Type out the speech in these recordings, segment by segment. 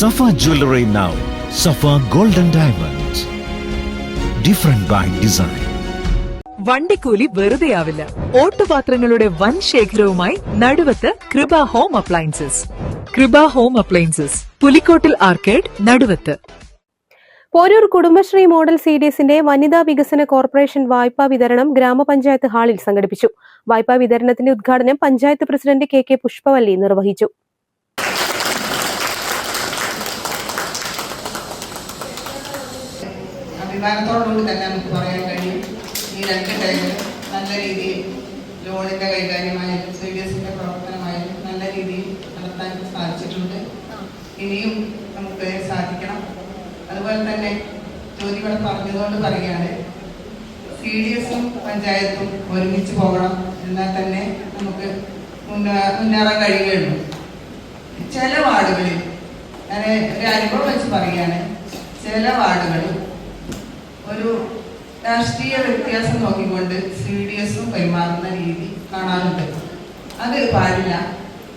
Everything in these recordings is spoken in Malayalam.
Safa Jewelry now. Safa Golden Diamonds. Different by design. വണ്ടിക്കൂലി വെറുതെയാവില്ല. ഓട്ടുപാത്രങ്ങളുടെ വൻ ശേഖരവുമായി നടുവത്ത് കൃപ ഹോം അപ്ലയൻസസ്. കൃപ ഹോം അപ്ലയൻസസ്, പുലിക്കോട്ടിൽ ആർക്കേഡ്, നടുവത്ത്. പോരൂർ കുടുംബശ്രീ മോഡൽ സിഡിഎസിന്റെ വനിതാ വികസന കോർപ്പറേഷൻ വായ്പാ വിതരണം ഗ്രാമപഞ്ചായത്ത് ഹാളിൽ സംഘടിപ്പിച്ചു. വായ്പാ വിതരണത്തിന്റെ ഉദ്ഘാടനം പഞ്ചായത്ത് പ്രസിഡന്റ് കെ പുഷ്പവല്ലി നിർവഹിച്ചു. അഭിമാനത്തോടുകൂടി തന്നെ നമുക്ക് പറയാൻ കഴിയും, ഈ രണ്ട് കാര്യങ്ങൾ നല്ല രീതിയിൽ ലോണിന്റെ കൈകാര്യമായാലും സിഡിഎസിന്റെ പ്രവർത്തനമായാലും നല്ല രീതിയിൽ നടത്താൻ സാധിച്ചിട്ടുണ്ട്. ഇനിയും നമുക്ക് സാധിക്കണം. അതുപോലെ തന്നെ ജ്യോതികൾ പറഞ്ഞതുകൊണ്ട് പറയുകയാണ്, സിഡിഎസും പഞ്ചായത്തും ഒരുമിച്ച് പോകണം, എന്നാൽ തന്നെ നമുക്ക് മുന്നേറാൻ കഴിയുകയുള്ളൂ. ചില വാർഡുകളിൽ ഞാൻ ഒരു അനുഭവം വെച്ച് പറയുകയാണ്, ചില വാർഡുകളിൽ ഒരു രാഷ്ട്രീയ വ്യത്യാസം നോക്കിക്കൊണ്ട് സിഡിഎസും പെരുമാറുന്ന രീതി കാണാറുണ്ട്. അത് പാടില്ല.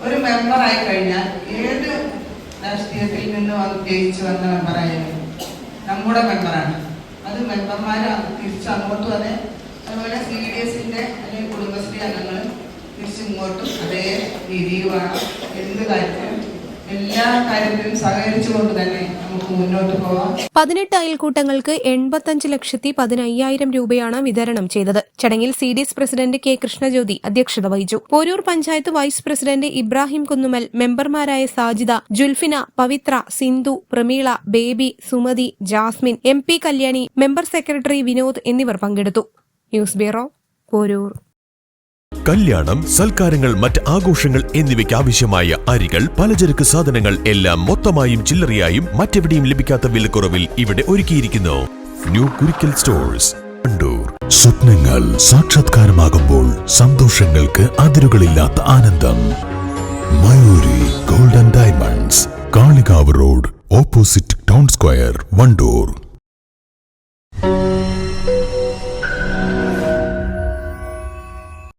ഒരു മെമ്പറായി കഴിഞ്ഞാൽ ഏത് രാഷ്ട്രീയത്തിൽ നിന്ന് ജയിച്ചു വന്ന മെമ്പറായാലും നമ്മുടെ മെമ്പറാണ്. അത് മെമ്പർമാർ തിരിച്ചു അങ്ങോട്ടും അതെ, അതുപോലെ സിഡിഎസിന്റെ അല്ലെങ്കിൽ കുടുംബശ്രീ അംഗങ്ങൾ തിരിച്ചിങ്ങോട്ടും അതേ രീതിയിൽ വേണം. എന്ത് കാര്യത്തിലും എല്ലാ കാര്യത്തിലും സഹകരിച്ചുകൊണ്ട് തന്നെ നമുക്ക് മുന്നോട്ട് പോവാം. 18 അയൽക്കൂട്ടങ്ങൾക്ക് 85,15,000 രൂപയാണ് വിതരണം ചെയ്തത്. ചടങ്ങിൽ സിഡിഎസ് പ്രസിഡന്റ് കെ കൃഷ്ണജ്യോതി അധ്യക്ഷത വഹിച്ചു. പോരൂർ പഞ്ചായത്ത് വൈസ് പ്രസിഡന്റ് ഇബ്രാഹിം കുന്നുമൽ, മെമ്പർമാരായ Sajida, Julfina, Pavithra, Sindhu, Prameela, Baby, Sumathi, Jasmine, MP Kalyani, member secretary Vinod എന്നിവർ പങ്കെടുത്തു. News bureau, Poroor. കല്യാണം, സൽക്കാരങ്ങൾ, മറ്റ് ആഘോഷങ്ങൾ എന്നിവയ്ക്ക് ആവശ്യമായ അരികൾ, പലചരക്ക് സാധനങ്ങൾ എല്ലാം മൊത്തമായും ചില്ലറയായും മറ്റെവിടെയും ലഭിക്കാത്ത വിലക്കുറവിൽ ഇവിടെ ഒരുക്കിയിരിക്കുന്നു. New Kurikkal stores, Wandoor. സ്വപ്നങ്ങൾ സാക്ഷാത്കാരമാകുമ്പോൾ സന്തോഷങ്ങൾക്ക് അതിരുകളില്ലാത്ത ആനന്ദം. Mayuri golden diamonds, Kalikavu road, opposite town square, Wandoor.